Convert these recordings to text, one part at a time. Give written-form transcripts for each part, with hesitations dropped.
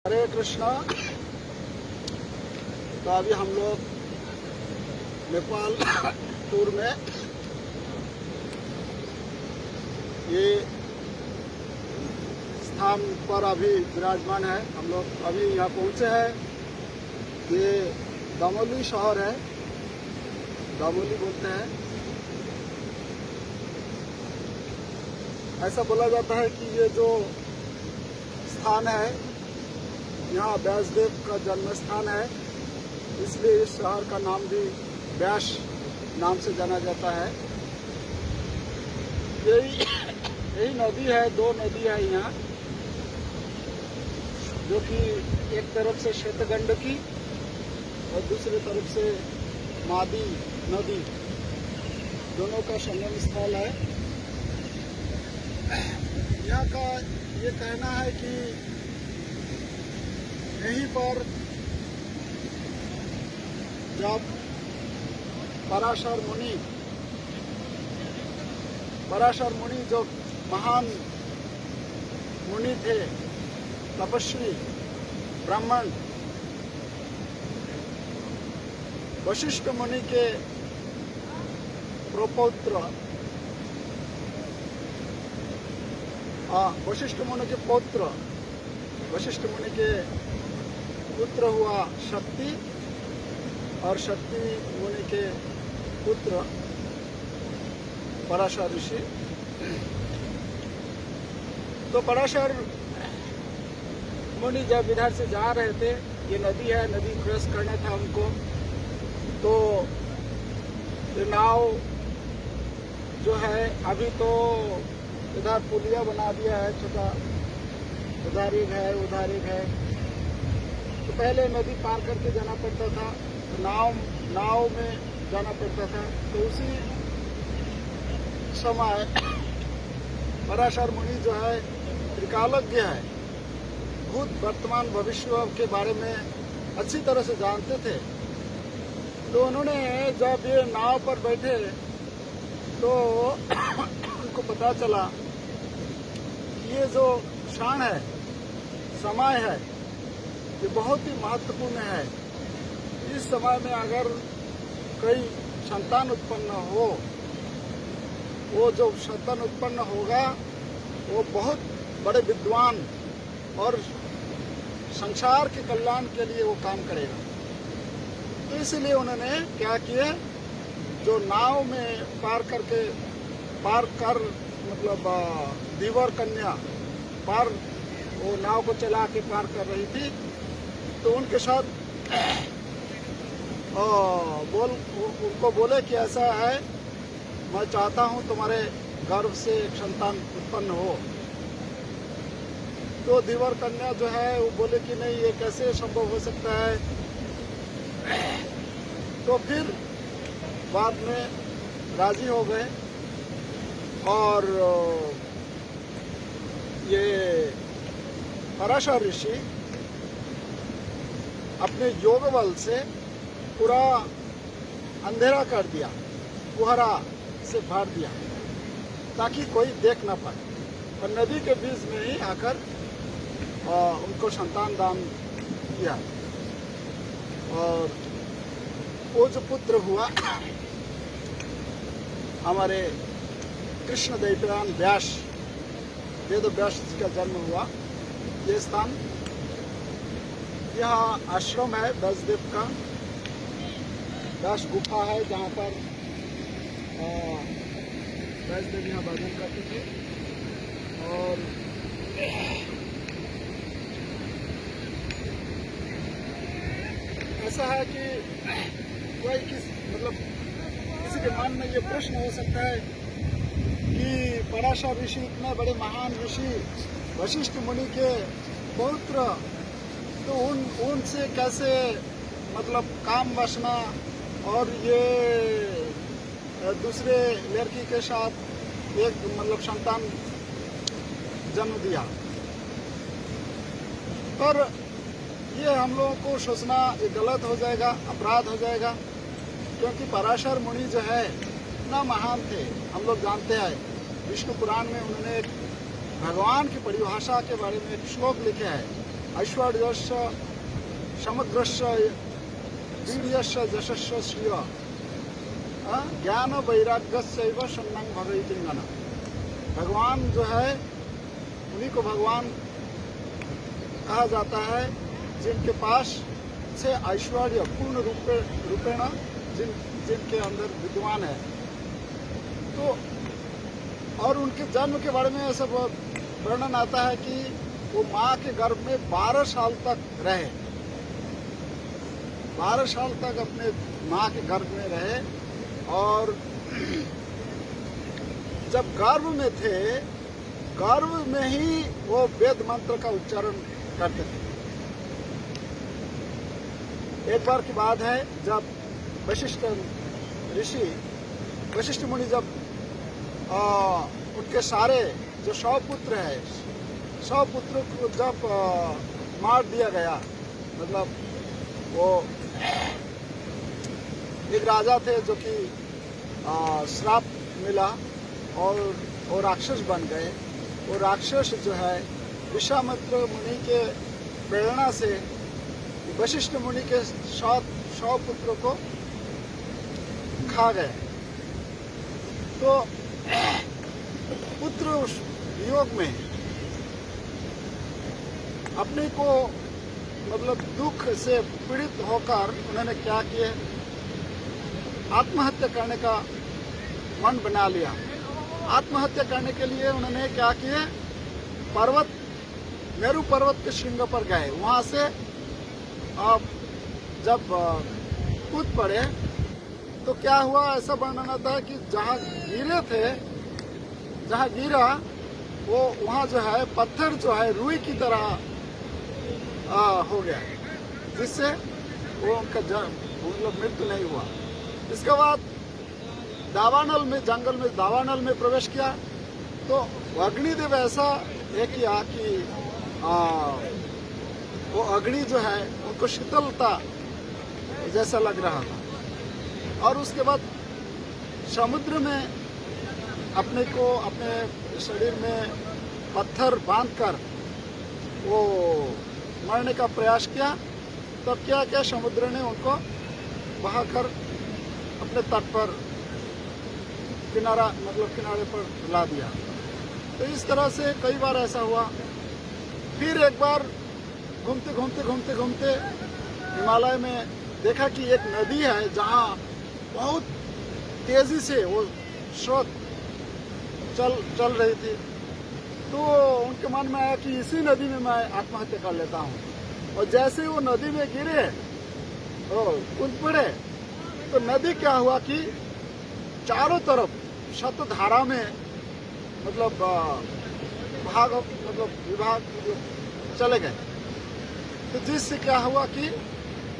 हरे कृष्णा। तो अभी हम लोग नेपाल टूर में ये स्थान पर अभी विराजमान है। हम लोग अभी यहाँ पहुँचे हैं। ये दमोली शहर है, दमोली बोलते हैं। ऐसा बोला जाता है कि ये जो स्थान है यहाँ व्यासदेव का जन्म स्थान है, इसलिए इस शहर का नाम भी व्यास नाम से जाना जाता है। यही नदी है, दो नदी है यहाँ, जो कि एक तरफ से श्वेतगंडकी और दूसरी तरफ से मादी नदी, दोनों का संगम स्थल है। यहाँ का ये कहना है कि यहीं पर जब पराशर मुनि जो महान मुनि थे, तपस्वी ब्राह्मण, वशिष्ठ मुनि के प्रपौत्र, वशिष्ठ मुनि के पौत्र, वशिष्ठ मुनि के पुत्र हुआ शक्ति, और शक्ति मुनि के पुत्र पराशर ऋषि। तो पराशर मुनि जब इधर से जा रहे थे, ये नदी है, नदी क्रॉस करना था उनको, तो ये नाव जो है, अभी तो इधर पुलिया बना दिया है छोटा, उधर एक है, उधर एक है। तो पहले नदी पार करके जाना पड़ता था, तो नाव में जाना पड़ता था। तो उसी समय पराशर मुनि जो है त्रिकालज्ञ है, भूत वर्तमान भविष्य के बारे में अच्छी तरह से जानते थे। तो उन्होंने जब ये नाव पर बैठे तो उनको पता चला कि ये जो क्षण है, समय है, ये बहुत ही महत्वपूर्ण है। इस समय में अगर कोई संतान उत्पन्न हो, वो जो संतान उत्पन्न होगा वो बहुत बड़े विद्वान और संसार के कल्याण के लिए वो काम करेगा। तो इसलिए उन्होंने क्या किए, जो नाव में पार कर मतलब धीवर कन्या पार, वो नाव को चला के पार कर रही थी, तो उनके साथ उनको बोले कि ऐसा है, मैं चाहता हूं तुम्हारे गर्भ से एक संतान उत्पन्न हो। तो धीवर कन्या जो है वो बोले कि नहीं, ये कैसे संभव हो सकता है। तो फिर बाद में राजी हो गए, और ये पराशर ऋषि अपने योग बल से पूरा अंधेरा कर दिया, कोहरा से भर दिया, ताकि कोई देख ना पाए, और नदी के बीच में ही आकर उनको संतान दान किया। और वो जो पुत्र हुआ हमारे कृष्ण दैवयान व्यास, वेद व्यास जी का जन्म हुआ। ये स्थान, यहाँ आश्रम है व्यासदेव का, व्यास गुफा है, जहाँ पर व्यासदेव यहाँ भजन करते थे। और ऐसा है कि कोई किसी के मन में ये प्रश्न हो सकता है कि पराशर ऋषि इतने बड़े महान ऋषि, वशिष्ठ मुनि के पौत्र, तो उनसे कैसे मतलब काम वासना और ये दूसरे लड़की के साथ एक मतलब संतान जन्म दिया। पर ये हम लोगों को सोचना ये गलत हो जाएगा, अपराध हो जाएगा, क्योंकि पराशर मुनि जो है इतना महान थे। हम लोग जानते हैं विष्णु पुराण में उन्होंने एक भगवान की परिभाषा के बारे में एक श्लोक लिखे है, ऐश्वर्यस्य समग्रस्य वीर्यस्य यशस्य श्रिय ज्ञान वैराग्यस्यैव शरणं भवेतिंगन। भगवान जो है उन्हीं को भगवान कहा जाता है जिनके पास से ऐश्वर्य पूर्ण रूपेण जिनके अंदर विद्वान है। तो और उनके जन्म के बारे में ऐसा वर्णन आता है कि वो माँ के गर्भ में 12 साल तक रहे, 12 साल तक अपने माँ के गर्भ में रहे। और जब गर्भ में थे, गर्भ में ही वो वेद मंत्र का उच्चारण करते थे। एक बार की बात है जब वशिष्ठ मुनि जब उनके सारे जो 100 पुत्र है, 100 पुत्रों को जब मार दिया गया, मतलब वो एक राजा थे जो कि श्राप मिला और वो राक्षस बन गए। वो राक्षस जो है विश्वामित्र मुनि के प्रेरणा से वशिष्ठ मुनि के 100 पुत्रों को खा गए। तो पुत्र वियोग में अपने को मतलब दुख से पीड़ित होकर उन्होंने क्या किया, आत्महत्या करने का मन बना लिया। आत्महत्या करने के लिए उन्होंने क्या किया, पर्वत मेरू पर्वत के श्रृंग पर गए। वहां से अब जब कूद पड़े तो क्या हुआ, ऐसा वर्णन आता है कि जहां गिरे थे, जहां गिरा वो वहां जो है पत्थर जो है रुई की तरह हो गया, जिससे वो उनका मतलब मृत्यु नहीं हुआ। इसके बाद दावानल में, जंगल में दावानल में प्रवेश किया तो अग्निदेव ऐसा ये किया कि वो अग्नि जो है उनको शीतलता जैसा लग रहा था। और उसके बाद समुद्र में अपने को अपने शरीर में पत्थर बांधकर वो मरने का प्रयास किया। तब क्या क्या समुद्र ने उनको बहाकर अपने तट पर किनारे पर ला दिया। तो इस तरह से कई बार ऐसा हुआ। फिर एक बार घूमते हिमालय में देखा कि एक नदी है जहाँ बहुत तेजी से वो स्रोत चल रही थी। तो उनके मन में आया कि इसी नदी में मैं आत्महत्या कर लेता हूँ। और जैसे ही वो नदी में गिरे कूद पड़े तो नदी क्या हुआ कि चारों तरफ शतधारा में विभाग चले गए। तो जिससे क्या हुआ कि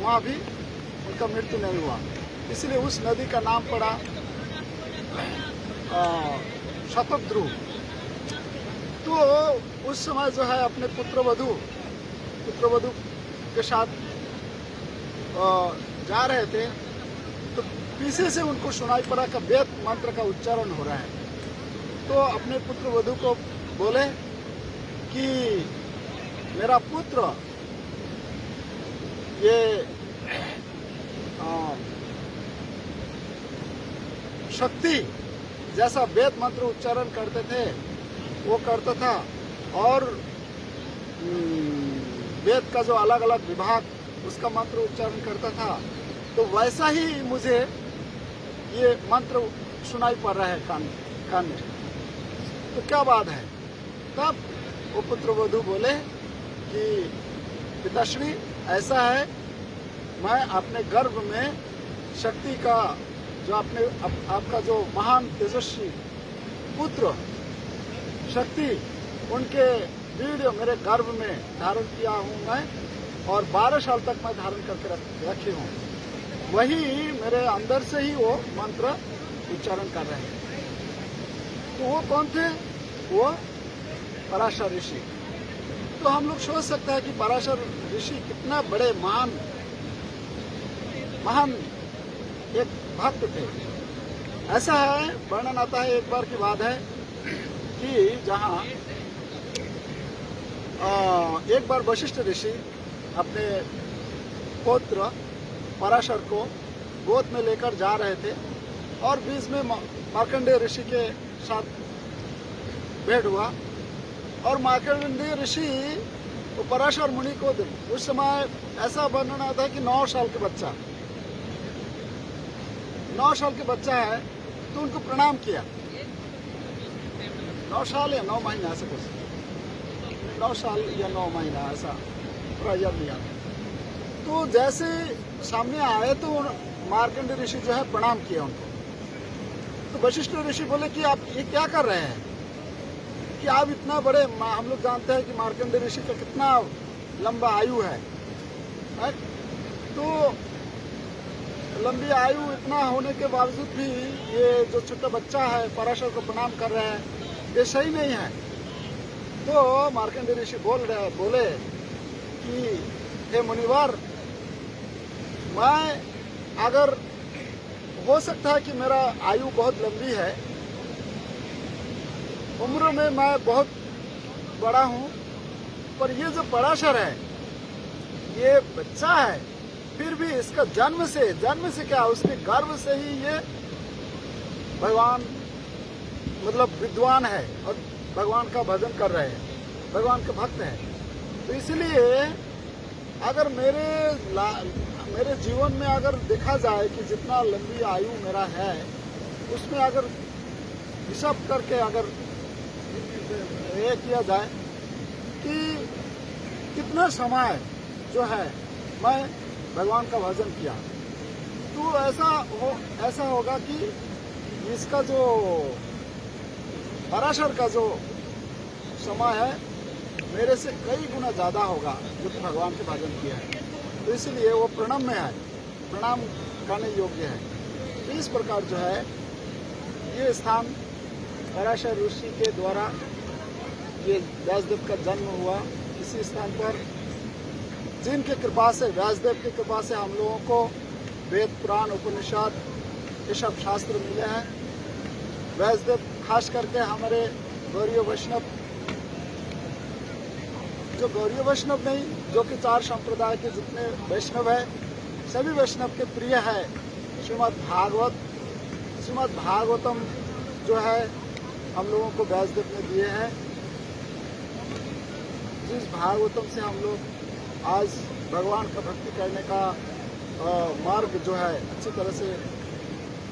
वहाँ भी उनका मृत्यु नहीं हुआ। इसलिए उस नदी का नाम पड़ा शतद्रु। तो उस समय जो है अपने पुत्रवधू के साथ जा रहे थे तो पीछे से उनको सुनाई पड़ा कि वेद मंत्र का उच्चारण हो रहा है। तो अपने पुत्रवधू को बोले कि मेरा पुत्र ये शक्ति जैसा वेद मंत्र उच्चारण करते थे वो करता था, और वेद का जो अलग अलग विभाग उसका मंत्र उच्चारण करता था। तो वैसा ही मुझे ये मंत्र सुनाई पड़ रहा है कान में। तो क्या बात है? तब वो पुत्रवधू बोले कि पिताश्री ऐसा है, मैं अपने गर्भ में शक्ति का जो आपका जो महान तेजस्वी पुत्र शक्ति उनके वीर्य मेरे गर्भ में धारण किया हूँ मैं, और 12 साल तक मैं धारण करके रखी हूँ। वही मेरे अंदर से ही वो मंत्र उच्चारण कर रहे हैं। तो वो कौन थे? वो पराशर ऋषि। तो हम लोग सोच सकते हैं कि पराशर ऋषि कितना बड़े महान एक भक्त थे। ऐसा है, वर्णन आता है, एक बार की बात है कि जहाँ एक बार वशिष्ठ ऋषि अपने पुत्र पराशर को गोद में लेकर जा रहे थे और बीच में मार्कंडेय ऋषि के साथ भेंट हुआ और मार्कंडेय ऋषि वो पराशर मुनि को उस समय ऐसा वर्णन आता है कि 9 साल के बच्चा 9 साल के बच्चा है तो उनको प्रणाम किया। 9 साल या 9 महीना ऐसा कुछ 9 साल या 9 महीना ऐसा पूरा याद नहीं आता। तो जैसे सामने आए तो मार्कंडेय ऋषि जो है प्रणाम किया उनको। तो वशिष्ठ ऋषि बोले कि आप ये क्या कर रहे हैं कि आप इतना बड़े, हम लोग जानते हैं कि मार्कंडेय ऋषि का कितना लंबा आयु है। तो लंबी आयु इतना होने के बावजूद भी ये जो छोटा बच्चा है पराशर को प्रणाम कर रहा है, ये सही नहीं है। तो मार्कंडेय ऋषि बोले कि हे मुनिवर, मैं अगर हो सकता है कि मेरा आयु बहुत लंबी है, उम्र में मैं बहुत बड़ा हूँ, पर ये जो पराशर है ये बच्चा है, फिर भी इसका जन्म से क्या, उसके गर्भ से ही ये भगवान मतलब विद्वान है और भगवान का भजन कर रहे हैं, भगवान के भक्त हैं। तो इसलिए अगर मेरे जीवन में अगर देखा जाए कि जितना लंबी आयु मेरा है, उसमें अगर हिसाब करके अगर ये किया जाए कि कितना समय जो है मैं भगवान का भजन किया, तो ऐसा होगा कि इसका जो पराशर का जो समय है मेरे से कई गुना ज्यादा होगा जो भगवान के भजन किया है। तो इसलिए वो प्रणम्य है, प्रणाम करने योग्य है। तो इस प्रकार जो है ये स्थान पराशर ऋषि के द्वारा ये व्यासदेव का जन्म हुआ। इसी स्थान पर जिनके कृपा से, व्यासदेव की कृपा से हम लोगों को वेद, पुराण, उपनिषद ये सब शास्त्र मिले हैं। व्यासदेव खास करके हमारे गौड़ीय वैष्णव, जो गौड़ीय वैष्णव नहीं, जो कि 4 संप्रदाय के जितने वैष्णव है, सभी वैष्णव के प्रिय है श्रीमद् भागवतम जो है हम लोगों को व्यासदेव ने दिए हैं। जिस भागवतम से हम लोग आज भगवान का भक्ति करने का मार्ग जो है अच्छी तरह से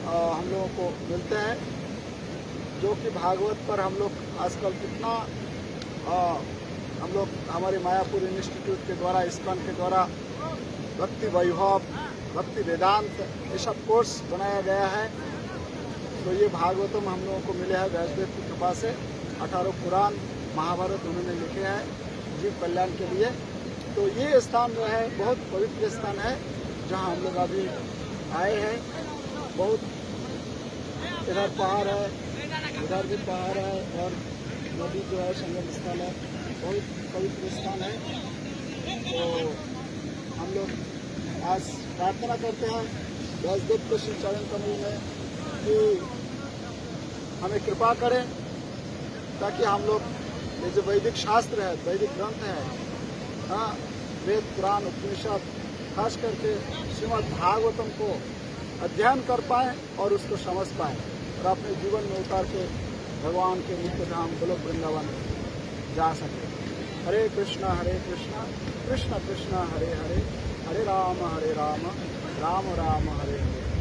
हम लोगों को मिलते हैं, जो कि भागवत पर हम लोग आजकल कितना हम लोग हमारे मायापुर इंस्टीट्यूट के द्वारा, इस्कॉन के द्वारा भक्ति वैभव, भक्ति वेदांत ये सब कोर्स बनाया गया है। तो ये भागवतम हम लोगों को मिले हैं व्यासदेव की कृपा से। 18 पुराण, महाभारत उन्होंने लिखे हैं जीव कल्याण के लिए। तो ये स्थान जो है बहुत पवित्र स्थान है, जहाँ हम लोग अभी आए हैं। बहुत इधर पहाड़ है, उधर भी पहाड़ है और नदी जो है संगम स्थल है, बहुत पवित्र स्थान है। तो हम लोग आज प्रार्थना करते हैं व्यासदेव को श्री चरण कमल में कि हमें कृपा करें, ताकि हम लोग ये जो वैदिक शास्त्र है, वैदिक ग्रंथ है, हाँ, वेद, पुराण, उपनिषद, खास करके श्रीमद् भागवतम को अध्ययन कर पाएँ और उसको समझ पाएँ और अपने जीवन में उतार के भगवान के नित्य धाम गोलोक वृंदावन जा सके। हरे कृष्णा कृष्ण कृष्ण हरे हरे, हरे राम राम राम हरे हरे।